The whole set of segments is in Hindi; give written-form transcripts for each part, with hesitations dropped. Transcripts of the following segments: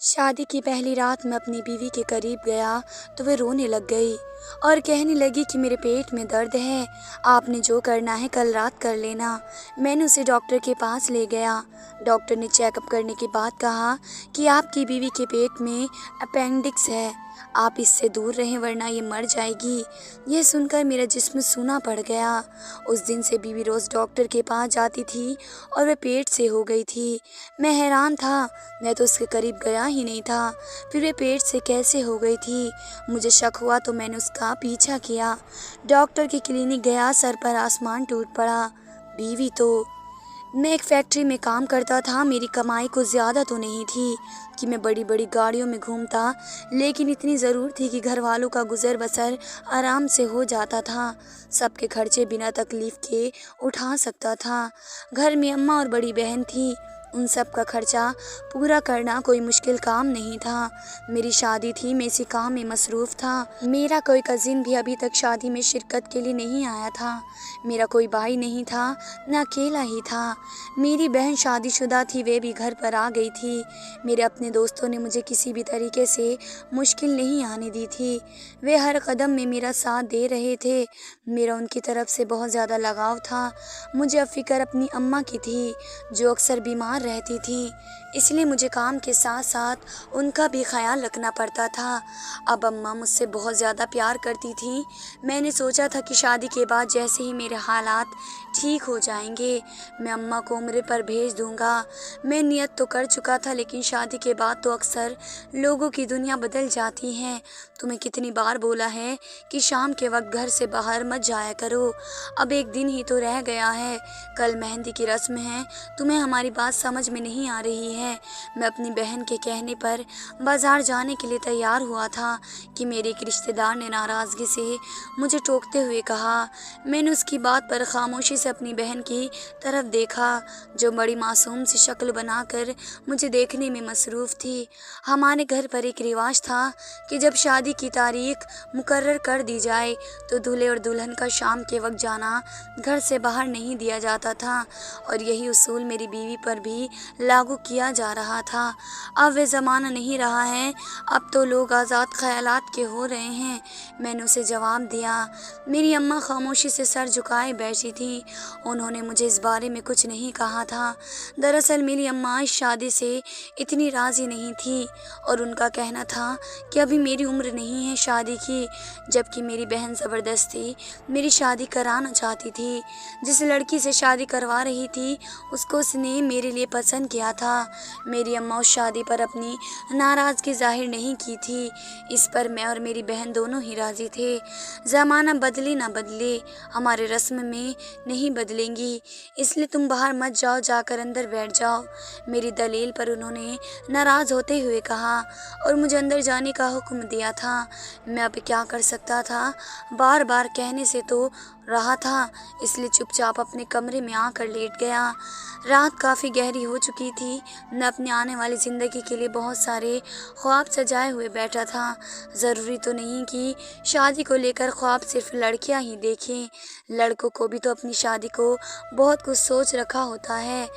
शादी की पहली रात मैं अपनी बीवी के करीब गया तो वह रोने लग गई और कहने लगी कि मेरे पेट में दर्द है। आपने जो करना है कल रात कर लेना। मैंने उसे डॉक्टर के पास ले गया। डॉक्टर ने चेकअप करने के बाद कहा कि आपकी बीवी के पेट में अपेंडिक्स है, आप इससे दूर रहें वरना ये मर जाएगी। यह सुनकर मेरा जिस्म सूना पड़ गया। उस दिन से बीवी रोज़ डॉक्टर के पास जाती थी और वह पेट से हो गई थी। मैं हैरान था, मैं तो उसके करीब गया ही नहीं था, फिर वह पेट से कैसे हो गई थी। मुझे शक हुआ तो मैंने उसका पीछा किया। डॉक्टर के क्लिनिक गया, सर पर आसमान टूट पड़ा। बीवी तो मैं एक फैक्ट्री में काम करता था। मेरी कमाई कुछ ज़्यादा तो नहीं थी कि मैं बड़ी बड़ी गाड़ियों में घूमता, लेकिन इतनी ज़रूर थी कि घर वालों का गुजर बसर आराम से हो जाता था। सबके खर्चे बिना तकलीफ़ के उठा सकता था। घर में अम्मा और बड़ी बहन थी, उन सब का खर्चा पूरा करना कोई मुश्किल काम नहीं था। मेरी शादी थी, मैं इसी काम में मसरूफ़ था। मेरा कोई कज़िन भी अभी तक शादी में शिरकत के लिए नहीं आया था। मेरा कोई भाई नहीं था, न अकेला ही था। मेरी बहन शादीशुदा थी, वे भी घर पर आ गई थी। मेरे अपने दोस्तों ने मुझे किसी भी तरीके से मुश्किल नहीं आने दी थी। वे हर कदम में मेरा साथ दे रहे थे। मेरा उनकी तरफ से बहुत ज़्यादा लगाव था। मुझे अब फ़िक्र अपनी अम्मा की थी, जो अक्सर बीमार रहती थी, इसलिए मुझे काम के साथ साथ उनका भी ख्याल रखना पड़ता था। अब अम्मा मुझसे बहुत ज़्यादा प्यार करती थी। मैंने सोचा था कि शादी के बाद जैसे ही मेरे हालात ठीक हो जाएंगे, मैं अम्मा को उम्र पर भेज दूंगा। मैं नियत तो कर चुका था, लेकिन शादी के बाद तो अक्सर लोगों की दुनिया बदल जाती है। तुम्हें कितनी बार बोला है कि शाम के वक्त घर से बाहर मत जाया करो। अब एक दिन ही तो रह गया है, कल मेहंदी की रस्म है। तुम्हें हमारी बात समझ में नहीं आ रही है। मैं अपनी बहन के कहने पर बाजार जाने के लिए तैयार हुआ था कि मेरे एक रिश्तेदार ने नाराज़गी से मुझे टोकते हुए कहा। मैंने उसकी बात पर खामोशी से अपनी बहन की तरफ देखा, जो बड़ी मासूम सी शक्ल बनाकर मुझे देखने में मसरूफ़ थी। हमारे घर पर एक रिवाज था कि जब शादी की तारीख मुकर्रर कर दी जाए तो दूल्हे और दुल्हन का शाम के वक्त जाना घर से बाहर नहीं दिया जाता था, और यही उसूल मेरी बीवी पर भी लागू किया जा रहा था। अब वे ज़माना नहीं रहा है, अब तो लोग आज़ाद ख़यालात के हो रहे हैं। मैंने उसे जवाब दिया। मेरी अम्मा खामोशी से सर झुकाए बैठी थी। उन्होंने मुझे इस बारे में कुछ नहीं कहा था। दरअसल मेरी अम्मा इस शादी से इतनी राज़ी नहीं थी, और उनका कहना था कि अभी मेरी उम्र नहीं है शादी की, जबकि मेरी बहन ज़बरदस्ती मेरी शादी कराना चाहती थी। जिस लड़की से शादी करवा रही थी उसको उसने मेरे लिए पसंद किया था। मेरी अम्मा उस शादी पर अपनी नाराज़गी जाहिर नहीं की थी। इस पर मैं और मेरी बहन दोनों ही राज़ी थे। ज़माना बदले ना बदले, हमारे रस्म में नहीं बदलेंगी, इसलिए तुम बाहर मत जाओ, जाकर अंदर बैठ जाओ। मेरी दलील पर उन्होंने नाराज़ होते हुए कहा और मुझे अंदर जाने का हुक्म दिया था। मैं अब क्या कर सकता था, बार बार कहने से तो रहा था, इसलिए चुपचाप अपने कमरे में आकर लेट गया। रात काफ़ी गहरी हो चुकी थी। मैं अपनी आने वाली ज़िंदगी के लिए बहुत सारे ख्वाब सजाए हुए बैठा था। ज़रूरी तो नहीं कि शादी को लेकर ख्वाब सिर्फ लड़कियां ही देखें, लड़कों को भी तो अपनी शादी को बहुत कुछ सोच रखा होता है।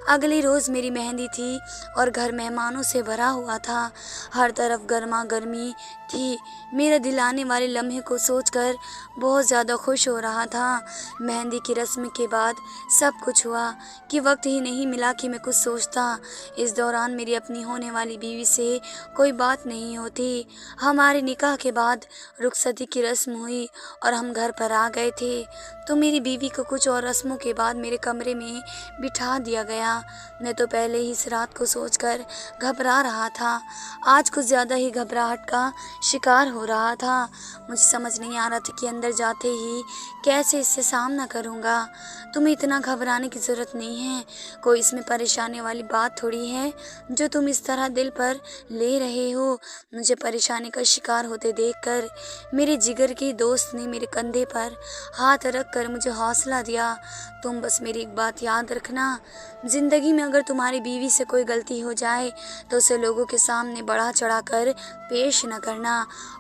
अगली रोज़ मेरी मेहंदी थी और घर मेहमानों से भरा हुआ था। हर तरफ गर्मा गर्मी थी। मेरा दिल आने वाले लम्हे को सोचकर बहुत ज़्यादा खुश हो रहा था। मेहंदी की रस्म के बाद सब कुछ हुआ कि वक्त ही नहीं मिला कि मैं कुछ सोचता। इस दौरान मेरी अपनी होने वाली बीवी से कोई बात नहीं होती। हमारे निकाह के बाद रुखसती की रस्म हुई और हम घर पर आ गए थे, तो मेरी बीवी को कुछ और रस्मों के बाद मेरे कमरे में बिठा दिया गया। मैं तो पहले ही इस रात को सोचकर घबरा रहा था, आज कुछ ज़्यादा ही घबराहट का शिकार हो रहा था। मुझे समझ नहीं आ रहा था कि अंदर जाते ही कैसे इससे सामना करूँगा। तुम्हें इतना घबराने की ज़रूरत नहीं है, कोई इसमें परेशानी वाली बात थोड़ी है जो तुम इस तरह दिल पर ले रहे हो। मुझे परेशानी का शिकार होते देखकर मेरे जिगर के दोस्त ने मेरे कंधे पर हाथ रख कर मुझे हौसला दिया। तुम बस मेरी एक बात याद रखना, ज़िंदगी में अगर तुम्हारी बीवी से कोई गलती हो जाए तो उसे लोगों के सामने बढ़ा चढ़ा कर पेश न करना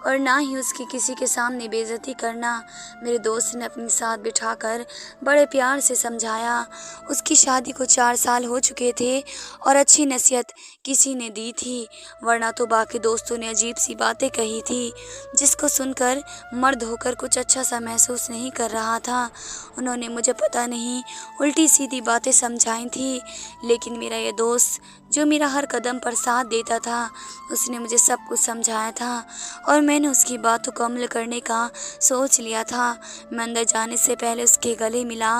और ना ही उसकी किसी के सामने बेइज्जती करना। मेरे दोस्त ने अपने साथ बिठाकर बड़े प्यार से समझाया। उसकी शादी को 4 साल हो चुके थे और अच्छी नसीहत किसी ने दी थी, वरना तो बाकी दोस्तों ने अजीब सी बातें कही थी जिसको सुनकर मर्द होकर कुछ अच्छा सा महसूस नहीं कर रहा था। उन्होंने मुझे पता नहीं उल्टी सीधी बातें समझाई थी, लेकिन मेरा ये दोस्त जो मेरा हर कदम पर साथ देता था, उसने मुझे सब कुछ समझाया था और मैंने उसकी बातों को अमल करने का सोच लिया था। मैं अंदर जाने से पहले उसके गले मिला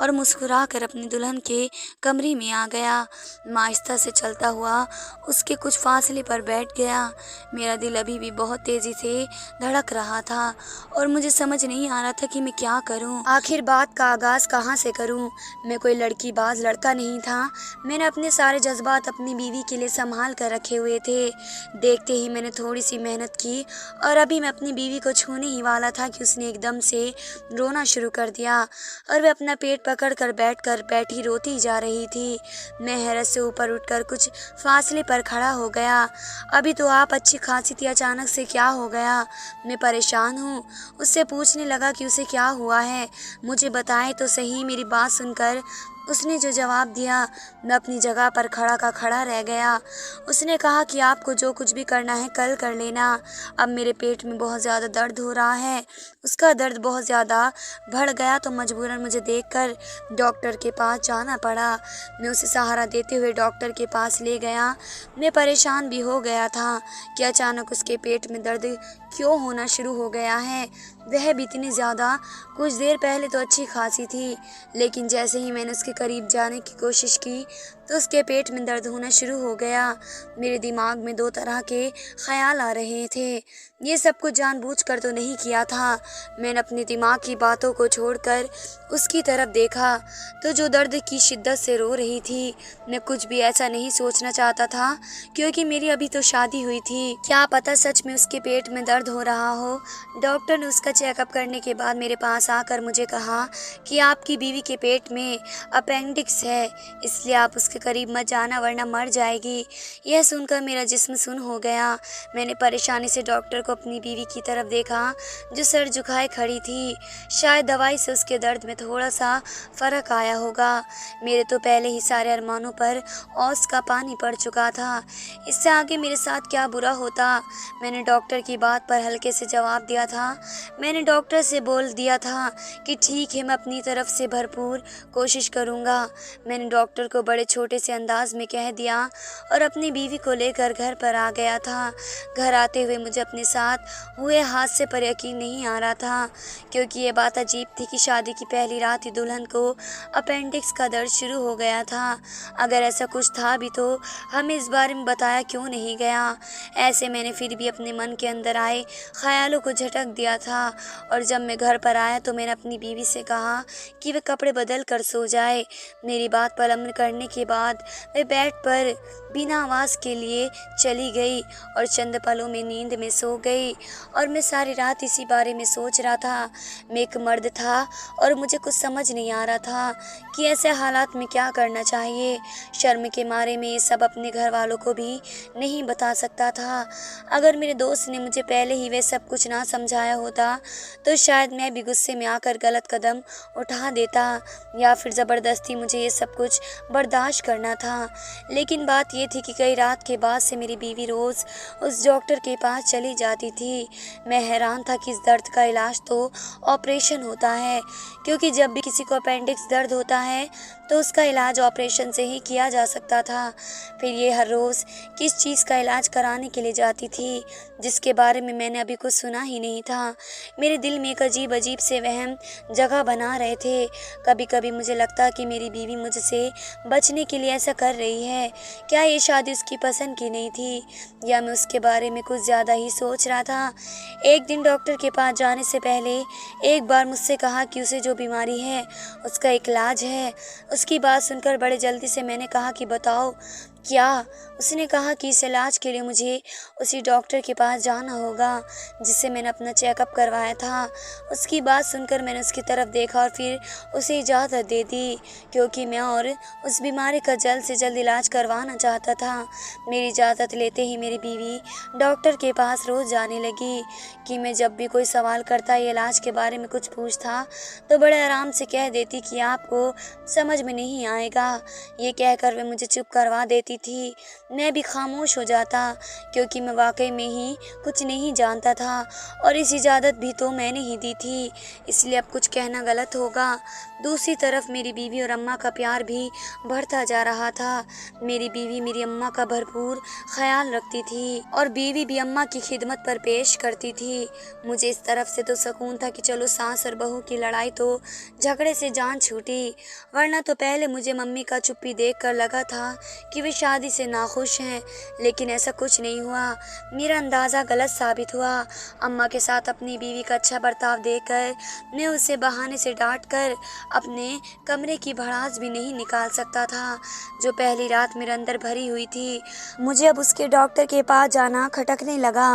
और मुस्कुरा कर अपनी दुल्हन के कमरे में आ गया। मैं आहिस्ता से चलता हुआ उसके कुछ फासले पर बैठ गया। मेरा दिल अभी भी बहुत तेज़ी से धड़क रहा था और मुझे समझ नहीं आ रहा था कि मैं क्या करूं। आखिर बात का आगाज़ कहाँ से करूं। मैं कोई लड़कीबाज लड़का नहीं था। मैंने अपने सारे जज्बात अपनी बीवी के लिए संभाल कर रखे हुए थे। देखते ही मैंने थोड़ी सी मेहनत की और अभी मैं अपनी बीवी को छूने ही वाला था कि उसने एकदम से रोना शुरू कर दिया और वह अपना पेट पकड़ कर बैठी रोती जा रही थी। मैं हैरत से ऊपर उठकर कुछ फासले पर खड़ा हो गया। अभी तो आप अच्छी खासी थी, अचानक से क्या हो गया? मैं परेशान हूँ। उससे पूछने लगा कि उसे क्या हुआ है, मुझे बताए तो सही। मेरी बात सुनकर उसने जो जवाब दिया, मैं अपनी जगह पर खड़ा का खड़ा रह गया। उसने कहा कि आपको जो कुछ भी करना है कल कर लेना। अब मेरे पेट में बहुत ज़्यादा दर्द हो रहा है। उसका दर्द बहुत ज़्यादा बढ़ गया तो मजबूरन मुझे देखकर डॉक्टर के पास जाना पड़ा। मैं उसे सहारा देते हुए डॉक्टर के पास ले गया। मैं परेशान भी हो गया था कि अचानक उसके पेट में दर्द क्यों होना शुरू हो गया है। वह भी इतनी ज़्यादा, कुछ देर पहले तो अच्छी खासी थी, लेकिन जैसे ही मैंने उसके करीब जाने की कोशिश की तो उसके पेट में दर्द होना शुरू हो गया। मेरे दिमाग में 2 तरह के ख़्याल आ रहे थे। ये सब कुछ जानबूझकर तो नहीं किया था। मैंने अपने दिमाग की बातों को छोड़कर उसकी तरफ देखा तो जो दर्द की शिद्दत से रो रही थी। मैं कुछ भी ऐसा नहीं सोचना चाहता था क्योंकि मेरी अभी तो शादी हुई थी। क्या पता सच में उसके पेट में दर्द हो रहा हो। डॉक्टर ने उसका चेकअप करने के बाद मेरे पास आकर मुझे कहा कि आपकी बीवी के पेट में अपेंडिक्स है, इसलिए आप उसके करीब मत जाना वरना मर जाएगी। यह सुनकर मेरा जिस्म सुन हो गया। मैंने परेशानी से डॉक्टर को अपनी बीवी की तरफ देखा जो सर झुकाए खड़ी थी। शायद दवाई से उसके दर्द में थोड़ा सा फ़र्क आया होगा। मेरे तो पहले ही सारे अरमानों पर औस का पानी पड़ चुका था। इससे आगे मेरे साथ क्या बुरा होता। मैंने डॉक्टर की बात पर हल्के से जवाब दिया था। मैंने डॉक्टर से बोल दिया था कि ठीक है, मैं अपनी तरफ से भरपूर कोशिश करूँगा। मैंने डॉक्टर को बड़े छोटे से अंदाज में कह दिया और अपनी बीवी को लेकर घर पर आ गया था। घर आते हुए मुझे अपने साथ हुए हादसे पर यकीन नहीं आ रहा था क्योंकि ये बात अजीब थी कि शादी की पहली रात ही दुल्हन को अपेंडिक्स का दर्द शुरू हो गया था। अगर ऐसा कुछ था भी तो हमें इस बारे में बताया क्यों नहीं गया। ऐसे मैंने फिर भी अपने मन के अंदर आए ख्यालों को झटक दिया था और जब मैं घर पर आया तो मैंने अपनी बीवी से कहा कि वह कपड़े बदल कर सो जाए। मेरी बात पर अमल करने के बाद वह बेड पर बिना आवाज़ के लिए चली गई और चंद पलों में नींद में सो गई और मैं सारी रात इसी बारे में सोच रहा था। मैं एक मर्द था और मुझे कुछ समझ नहीं आ रहा था कि ऐसे हालात में क्या करना चाहिए। शर्म के मारे में ये सब अपने घर वालों को भी नहीं बता सकता था। अगर मेरे दोस्त ने मुझे पहले ही वह सब कुछ ना समझाया होता तो शायद मैं भी गुस्से में आकर गलत कदम उठा देता या फिर ज़बरदस्ती मुझे ये सब कुछ बर्दाश्त करना था। लेकिन बात ये थी कि कई रात के बाद से मेरी बीवी रोज़ उस डॉक्टर के पास चली जाती थी। मैं हैरान था कि इस दर्द का इलाज तो ऑपरेशन होता है, क्योंकि जब भी किसी को अपेंडिक्स दर्द होता है तो उसका इलाज ऑपरेशन से ही किया जा सकता था। फिर ये हर रोज़ किस चीज़ का इलाज कराने के लिए जाती थी जिसके बारे में मैंने अभी कुछ सुना ही नहीं था। मेरे दिल में एक अजीब अजीब से वहम जगह बना रहे थे। कभी कभी मुझे लगता कि मेरी बीवी मुझसे बचने के लिए ऐसा कर रही है। क्या ये शादी उसकी पसंद की नहीं थी या मैं उसके बारे में कुछ ज़्यादा ही सोच रहा था। एक दिन डॉक्टर के पास जाने से पहले एक बार मुझसे कहा कि उसे जो बीमारी है उसका एक इलाज है। उसकी बात सुनकर बड़े जल्दी से मैंने कहा कि बताओ। क्या? उसने कहा कि इस इलाज के लिए मुझे उसी डॉक्टर के पास जाना होगा जिससे मैंने अपना चेकअप करवाया था। उसकी बात सुनकर मैंने उसकी तरफ देखा और फिर उसे इजाज़त दे दी, क्योंकि मैं और उस बीमारी का जल्द से जल्द इलाज करवाना चाहता था। मेरी इजाज़त लेते ही मेरी बीवी डॉक्टर के पास रोज़ जाने लगी कि मैं जब भी कोई सवाल करता या इलाज के बारे में कुछ पूछता तो बड़े आराम से कह देती कि आपको समझ में नहीं आएगा। ये कहकर वे मुझे चुप करवा देती थी। मैं भी खामोश हो जाता, क्योंकि मैं वाकई में ही कुछ नहीं जानता था और इस इजाज़त भी तो मैंने ही दी थी, इसलिए अब कुछ कहना गलत होगा। दूसरी तरफ मेरी बीवी और अम्मा का प्यार भी बढ़ता जा रहा था। मेरी बीवी मेरी अम्मा का भरपूर ख्याल रखती थी और बीवी भी अम्मा की खिदमत पर पेश करती थी। मुझे इस तरफ से तो सुकून था कि चलो सास और बहू की लड़ाई तो झगड़े से जान छूटी, वरना तो पहले मुझे मम्मी का चुप्पी देखकर लगा था कि वे शादी से नाखुश हैं, लेकिन ऐसा कुछ नहीं हुआ। मेरा अंदाज़ा गलत साबित हुआ। अम्मा के साथ अपनी बीवी का अच्छा बर्ताव देखकर मैं उसे बहाने से डांट कर अपने कमरे की भड़ास भी नहीं निकाल सकता था, जो पहली रात मेरे अंदर भरी हुई थी। मुझे अब उसके डॉक्टर के पास जाना खटकने लगा।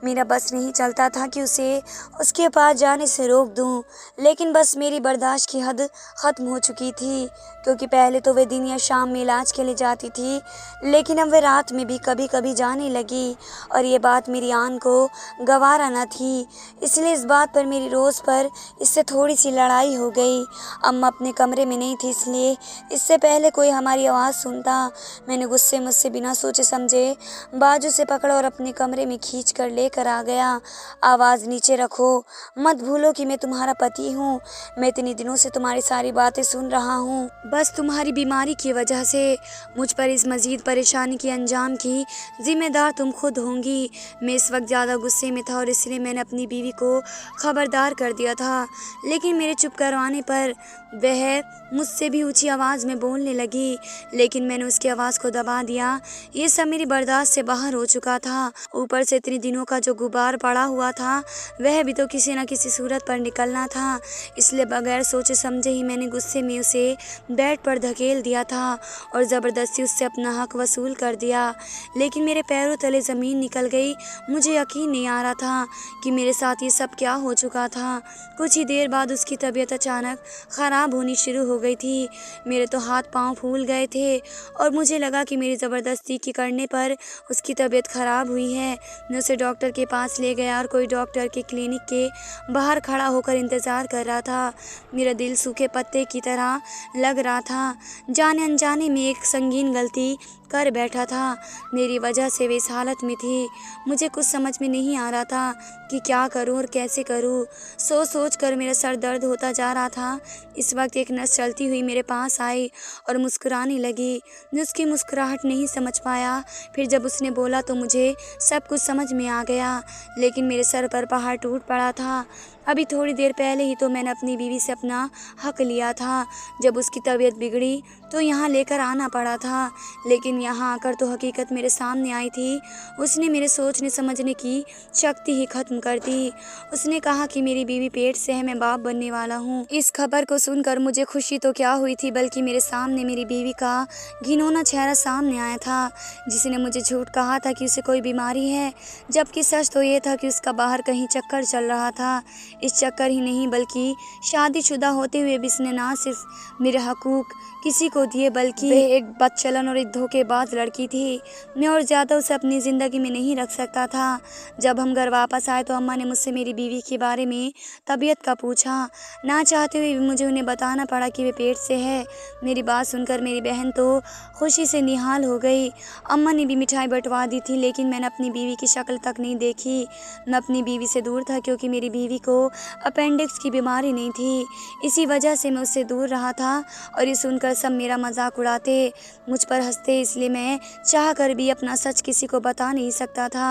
मेरा बस नहीं चलता था कि उसे उसके पास जाने से रोक दूं, लेकिन बस मेरी बर्दाश्त की हद ख़त्म हो चुकी थी, क्योंकि पहले तो वे दिन या शाम में इलाज के लिए जाती थी, लेकिन अब वे रात में भी कभी कभी जाने लगी और ये बात मेरी आन को गवारा न थी। इसलिए इस बात पर मेरी रोज़ पर इससे थोड़ी सी लड़ाई हो गई। अम्मा अपने कमरे में नहीं थी, इसलिए इससे पहले कोई हमारी आवाज़ सुनता, मैंने गुस्से मुझसे बिना सोचे समझे बाजू से पकड़ा और अपने कमरे में खींच कर लेकर आ गया। आवाज़ नीचे रखो, मत भूलो कि मैं तुम्हारा पति हूँ। मैं इतने दिनों से तुम्हारी सारी बातें सुन रहा हूँ। बस तुम्हारी बीमारी की वजह से मुझ पर इस मज़ीद परेशानी के अंजाम की जिम्मेदार तुम खुद होंगी। मैं इस वक्त ज़्यादा गुस्से में था और इसलिए मैंने अपनी बीवी को खबरदार कर दिया था, लेकिन मेरे चुप करवाने पर वह मुझसे भी ऊंची आवाज़ में बोलने लगी, लेकिन मैंने उसकी आवाज़ को दबा दिया। ये सब मेरी बर्दाश्त से बाहर हो चुका था। ऊपर से इतने दिनों का जो गुबार पड़ा हुआ था वह भी तो किसी न किसी सूरत पर निकलना था, इसलिए बगैर सोचे समझे ही मैंने गुस्से में उसे बेड पर धकेल दिया था और ज़बरदस्ती उससे अपना हक वसूल कर दिया। लेकिन मेरे पैरों तले ज़मीन निकल गई। मुझे यकीन नहीं आ रहा था कि मेरे साथ ये सब क्या हो चुका था। कुछ ही देर बाद उसकी तबीयत अचानक ख़राब होनी शुरू हो गई थी। मेरे तो हाथ पांव फूल गए थे और मुझे लगा कि मेरी ज़बरदस्ती के करने पर उसकी तबीयत ख़राब हुई है। मैं उसे डॉक्टर के पास ले गया और कोई डॉक्टर के क्लिनिक के बाहर खड़ा होकर इंतज़ार कर रहा था। मेरा दिल सूखे पत्ते की तरह लग रहा था। जाने अनजाने में एक संगीन गलती कर बैठा था। मेरी वजह से वे इस हालत में थी। मुझे कुछ समझ में नहीं आ रहा था कि क्या करूं और कैसे करूं। सोच सोच कर मेरा सर दर्द होता जा रहा था। इस वक्त एक नर्स चलती हुई मेरे पास आई और मुस्कुराने लगी। मैं उसकी मुस्कुराहट नहीं समझ पाया। फिर जब उसने बोला तो मुझे सब कुछ समझ में आ गया, लेकिन मेरे सर पर पहाड़ टूट पड़ा था। अभी थोड़ी देर पहले ही तो मैंने अपनी बीवी से अपना हक लिया था। जब उसकी तबीयत बिगड़ी तो यहाँ लेकर आना पड़ा था, लेकिन यहाँ आकर तो हकीकत मेरे सामने आई थी। उसने मेरे सोचने समझने की शक्ति ही खत्म कर दी। उसने कहा कि मेरी बीवी पेट से है, मैं बाप बनने वाला हूँ। इस खबर को सुनकर मुझे खुशी तो क्या हुई थी, बल्कि मेरे सामने मेरी बीवी का घिनौना चेहरा सामने आया था, जिसने मुझे झूठ कहा था कि उसे कोई बीमारी है, जबकि सच तो ये था कि उसका बाहर कहीं चक्कर चल रहा था। इस चक्कर ही नहीं बल्कि शादीशुदा होते हुए भी इसने ना सिर्फ मेरे हकूक किसी को दिए, बल्कि एक बदचलन और एक धोखेबाज लड़की थी। मैं और ज़्यादा उसे अपनी ज़िंदगी में नहीं रख सकता था। जब हम घर वापस आए तो अम्मा ने मुझसे मेरी बीवी के बारे में तबीयत का पूछा। ना चाहते हुए भी मुझे उन्हें बताना पड़ा कि वे पेट से है। मेरी बात सुनकर मेरी बहन तो खुशी से निहाल हो गई। अम्मा ने भी मिठाई बंटवा दी थी, लेकिन मैंने अपनी बीवी की शक्ल तक नहीं देखी। मैं अपनी बीवी से दूर था, क्योंकि मेरी बीवी को अपेंडिक्स की बीमारी नहीं थी। इसी वजह से मैं उससे दूर रहा था और ये सुनकर सब मेरा मजाक उड़ाते, मुझ पर हंसते, इसलिए मैं चाह कर भी अपना सच किसी को बता नहीं सकता था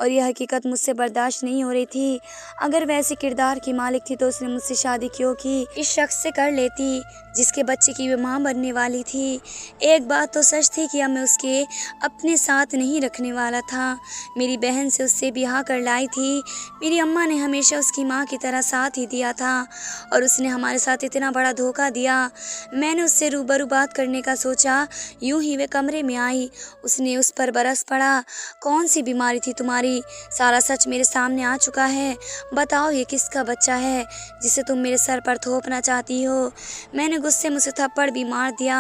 और यह हकीकत मुझसे बर्दाश्त नहीं हो रही थी। अगर वैसे किरदार की मालिक थी तो उसने मुझसे शादी क्यों की? इस शख्स से कर लेती जिसके बच्चे की वो माँ बनने वाली थी। एक बात तो सच थी कि अब मैं उसके अपने साथ नहीं रखने वाला था। मेरी बहन से उससे ब्याह कर लाई थी। मेरी अम्मा ने हमेशा उसकी माँ की तरह साथ ही दिया था और उसने हमारे साथ इतना बड़ा धोखा दिया। मैंने उससे रूबरू बात करने का सोचा, यूं ही वे कमरे में आई। उसने उस पर बरस पड़ा। कौन सी बीमारी थी तुम्हारी? सारा सच मेरे सामने आ चुका है। बताओ ये किसका बच्चा है जिसे तुम मेरे सर पर थोपना चाहती हो? मैंने गुस्से में उसे थप्पड़ भी मार दिया,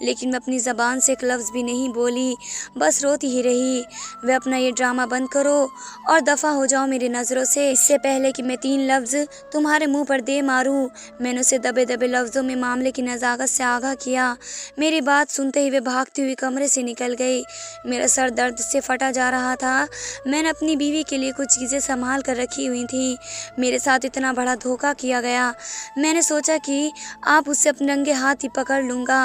लेकिन मैं अपनी ज़बान से एक लफ्ज़ भी नहीं बोली, बस रोती ही रही। वे अपना ये ड्रामा बंद करो और दफ़ा हो जाओ मेरी नज़रों से, इससे पहले कि मैं 3 लफ्ज़ तुम्हारे मुंह पर दे मारूं। मैंने उसे दबे दबे लफ्ज़ों में मामले की नज़ाकत से आगाह किया। मेरी बात सुनते ही वे भागती हुई कमरे से निकल गई। मेरा सर दर्द से फटा जा रहा था। मैंने अपनी बीवी के लिए कुछ चीज़ें संभाल कर रखी हुई थी। मेरे साथ इतना बड़ा धोखा किया गया। मैंने सोचा कि आप उससे अपने रंगे हाथ ही पकड़ लूँगा,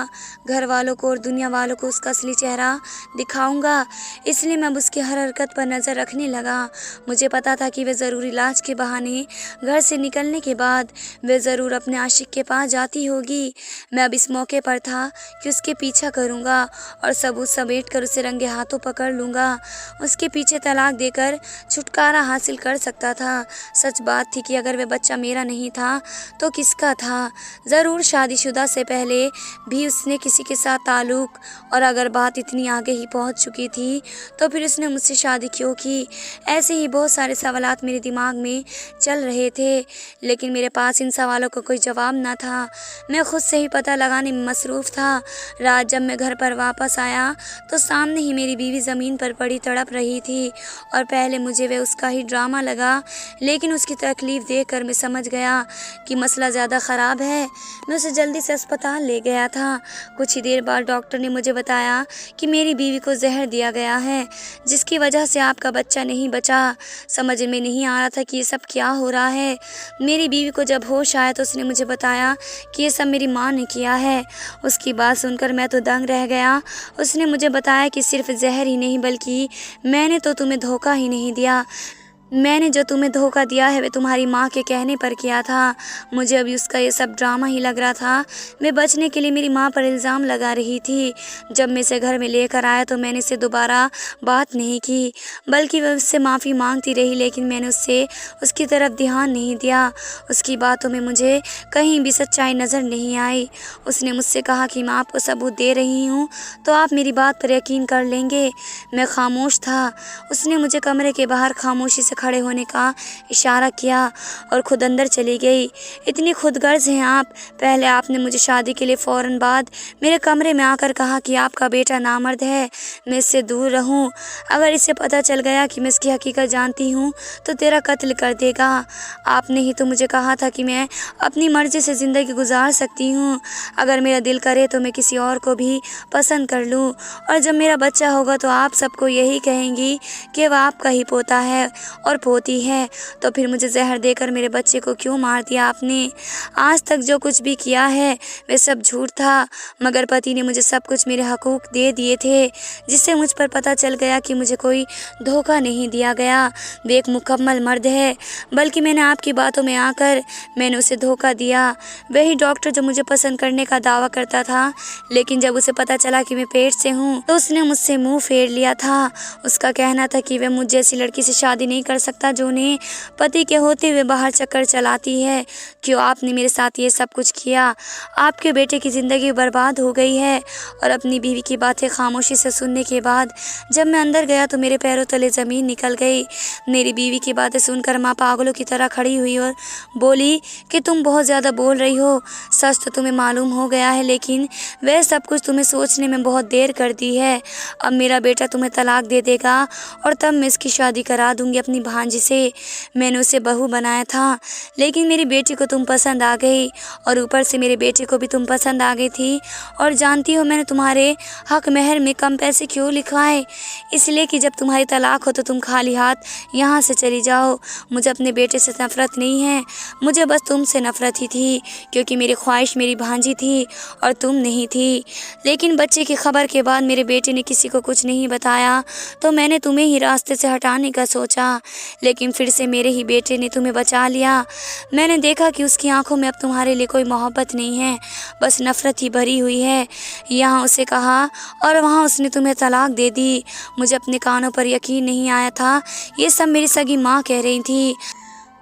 घर वालों को और दुनिया वालों को उसका असली चेहरा दिखाऊंगा। इसलिए मैं अब उसकी हर हरकत पर नज़र रखने लगा। मुझे पता था कि वे ज़रूर इलाज के बहाने घर से निकलने के बाद वे ज़रूर अपने आशिक के पास जाती होगी। मैं अब इस मौके पर था कि उसके पीछा करूँगा और सबूत समेट कर उसे रंगे हाथों पकड़ लूँगा। उसके पीछे तलाक देकर छुटकारा हासिल कर सकता था। सच बात थी कि अगर वह बच्चा मेरा नहीं था तो किसका था? ज़रूर शादीशुदा से पहले भी उसने किसी के साथ ताल्लुक़, और अगर बात इतनी आगे ही पहुंच चुकी थी तो फिर उसने मुझसे शादी क्यों की? ऐसे ही बहुत सारे सवालात मेरे दिमाग में चल रहे थे, लेकिन मेरे पास इन सवालों का कोई जवाब न था। मैं खुद से ही पता लगाने में मसरूफ़ था। रात जब मैं घर पर वापस आया तो सामने ही मेरी बीवी ज़मीन पर पड़ी तड़प रही थी, और पहले मुझे वह उसका ही ड्रामा लगा, लेकिन उसकी तकलीफ़ देखकर मैं समझ गया कि मसला ज़्यादा ख़राब है। मैं उसे जल्दी से अस्पताल ले गया था। कुछ ही देर बाद डॉक्टर ने मुझे बताया कि मेरी बीवी को जहर दिया गया है, जिसकी वजह से आपका बच्चा नहीं बचा। समझ में नहीं आ रहा था कि ये सब क्या हो रहा है। मेरी बीवी को जब होश आया तो उसने मुझे बताया कि ये सब मेरी माँ ने किया है। उसकी बात सुनकर मैं तो दंग रह गया। उसने मुझे बताया कि सिर्फ जहर ही नहीं, बल्कि मैंने तो तुम्हें धोखा ही नहीं दिया। मैंने जो तुम्हें धोखा दिया है वह तुम्हारी माँ के कहने पर किया था। मुझे अभी उसका ये सब ड्रामा ही लग रहा था। मैं बचने के लिए मेरी माँ पर इल्ज़ाम लगा रही थी। जब मैं इसे घर में लेकर आया तो मैंने इसे दोबारा बात नहीं की, बल्कि वह उससे माफ़ी मांगती रही, लेकिन मैंने उससे उसकी तरफ ध्यान नहीं दिया। उसकी बातों में मुझे कहीं भी सच्चाई नज़र नहीं आई। उसने मुझसे कहा कि मैं आपको सबूत दे रही हूँ तो आप मेरी बात पर यकीन कर लेंगे। मैं खामोश था। उसने मुझे कमरे के बाहर खामोशी से खड़े होने का इशारा किया और खुद अंदर चली गई। इतनी खुदगर्ज हैं आप। पहले आपने मुझे शादी के लिए फ़ौरन बाद मेरे कमरे में आकर कहा कि आपका बेटा नामर्द है, मैं इससे दूर रहूं। अगर इसे पता चल गया कि मैं इसकी हकीकत जानती हूं तो तेरा कत्ल कर देगा। आपने ही तो मुझे कहा था कि मैं अपनी मर्ज़ी से ज़िंदगी गुजार सकती हूँ। अगर मेरा दिल करे तो मैं किसी और को भी पसंद कर लूँ, और जब मेरा बच्चा होगा तो आप सबको यही कहेंगी कि वह आपका ही पोता है और पोती है। तो फिर मुझे जहर देकर मेरे बच्चे को क्यों मार दिया आपने? आज तक जो कुछ भी किया है वह सब झूठ था, मगर पति ने मुझे सब कुछ मेरे हकूक़ दे दिए थे, जिससे मुझ पर पता चल गया कि मुझे कोई धोखा नहीं दिया गया। वे एक मुकम्मल मर्द है, बल्कि मैंने आपकी बातों में आकर मैंने उसे धोखा दिया। वही डॉक्टर जो मुझे पसंद करने का दावा करता था, लेकिन जब उसे पता चला कि मैं पेट से हूँ तो उसने मुझसे मुँह फेर लिया था। उसका कहना था कि वह मुझ जैसी लड़की से शादी नहीं कर सकता जो उन्हें पति के होते हुए बाहर चक्कर चलाती है। क्यों आपने मेरे साथ ये सब कुछ किया? आपके बेटे की ज़िंदगी बर्बाद हो गई है। और अपनी बीवी की बातें खामोशी से सुनने के बाद जब मैं अंदर गया तो मेरे पैरों तले ज़मीन निकल गई। मेरी बीवी की बातें सुनकर माँ पागलों की तरह खड़ी हुई और बोली कि तुम बहुत ज़्यादा बोल रही हो। सच तो तुम्हें मालूम हो गया है, लेकिन वह सब कुछ तुम्हें सोचने में बहुत देर कर दी है। अब मेरा बेटा तुम्हें तलाक दे देगा और तब मैं इसकी शादी करा दूंगी अपनी भांजी से। मैंने उसे बहू बनाया था, लेकिन मेरी बेटी को तुम पसंद आ गई, और ऊपर से मेरे बेटे को भी तुम पसंद आ गई थी। और जानती हो मैंने तुम्हारे हक महर में कम पैसे क्यों लिखवाए? इसलिए कि जब तुम्हारी तलाक हो तो तुम खाली हाथ यहाँ से चली जाओ। मुझे अपने बेटे से नफ़रत नहीं है, मुझे बस तुमसे नफ़रत ही थी, क्योंकि मेरी ख्वाहिश मेरी भांजी थी और तुम नहीं थी। लेकिन बच्चे की खबर के बाद मेरे बेटे ने किसी को कुछ नहीं बताया, तो मैंने तुम्हें ही रास्ते से हटाने का सोचा, लेकिन फिर से मेरे ही बेटे ने तुम्हें बचा लिया। मैंने देखा कि उसकी आंखों में अब तुम्हारे लिए कोई मोहब्बत नहीं है, बस नफ़रत ही भरी हुई है। यहाँ उसे कहा और वहाँ उसने तुम्हें तलाक दे दी। मुझे अपने कानों पर यकीन नहीं आया था। ये सब मेरी सगी माँ कह रही थी।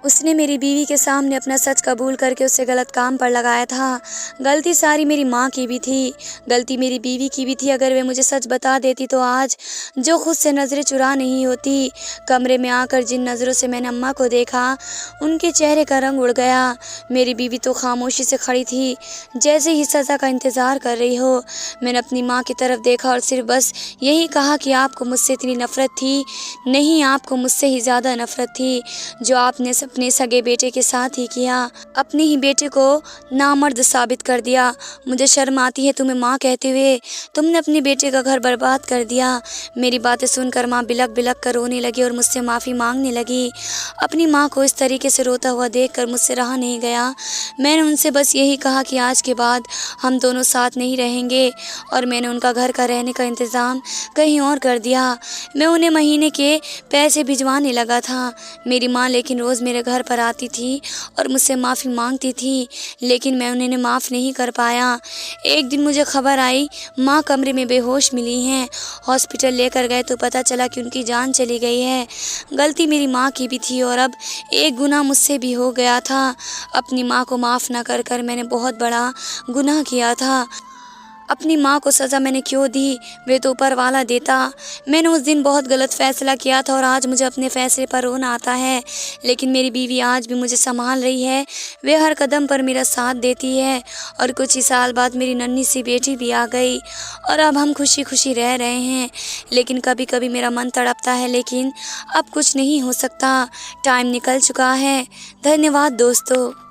उसने मेरी बीवी के सामने अपना सच कबूल करके उसे गलत काम पर लगाया था। गलती सारी मेरी माँ की भी थी, गलती मेरी बीवी की भी थी। अगर वे मुझे सच बता देती तो आज जो खुद से नज़रें चुरा नहीं होती। कमरे में आकर जिन नज़रों से मैंने अम्मा को देखा, उनके चेहरे का रंग उड़ गया। मेरी बीवी तो खामोशी से खड़ी थी, जैसे ही सज़ा का इंतज़ार कर रही हो। मैंने अपनी माँ की तरफ देखा और सिर्फ बस यही कहा कि आपको मुझसे इतनी नफ़रत थी? नहीं, आपको मुझसे ही ज़्यादा नफ़रत थी। जो आपने अपने सगे बेटे के साथ ही किया, अपने ही बेटे को नामर्द साबित कर दिया। मुझे शर्म आती है तुम्हें माँ कहते हुए। तुमने अपने बेटे का घर बर्बाद कर दिया। मेरी बातें सुनकर माँ बिलक बिलक कर रोने लगी और मुझसे माफ़ी मांगने लगी। अपनी माँ को इस तरीके से रोता हुआ देखकर मुझसे रहा नहीं गया। मैंने उनसे बस यही कहा कि आज के बाद हम दोनों साथ नहीं रहेंगे, और मैंने उनका घर का रहने का इंतज़ाम कहीं और कर दिया। मैं उन्हें महीने के पैसे भिजवाने लगा था। मेरी माँ लेकिन रोज़ मेरे घर पर आती थी और मुझसे माफ़ी मांगती थी, लेकिन मैं उन्हें माफ़ नहीं कर पाया। एक दिन मुझे खबर आई माँ कमरे में बेहोश मिली हैं। हॉस्पिटल लेकर गए तो पता चला कि उनकी जान चली गई है। गलती मेरी माँ की भी थी और अब एक गुनाह मुझसे भी हो गया था। अपनी माँ को माफ़ न कर कर मैंने बहुत बड़ा गुनाह किया था। अपनी माँ को सज़ा मैंने क्यों दी? वे तो ऊपर वाला देता। मैंने उस दिन बहुत गलत फ़ैसला किया था और आज मुझे अपने फ़ैसले पर रोना आता है। लेकिन मेरी बीवी आज भी मुझे संभाल रही है। वे हर कदम पर मेरा साथ देती है और कुछ ही साल बाद मेरी नन्ही सी बेटी भी आ गई और अब हम खुशी खुशी रह रहे हैं। लेकिन कभी कभी मेरा मन तड़पता है, लेकिन अब कुछ नहीं हो सकता। टाइम निकल चुका है। धन्यवाद दोस्तों।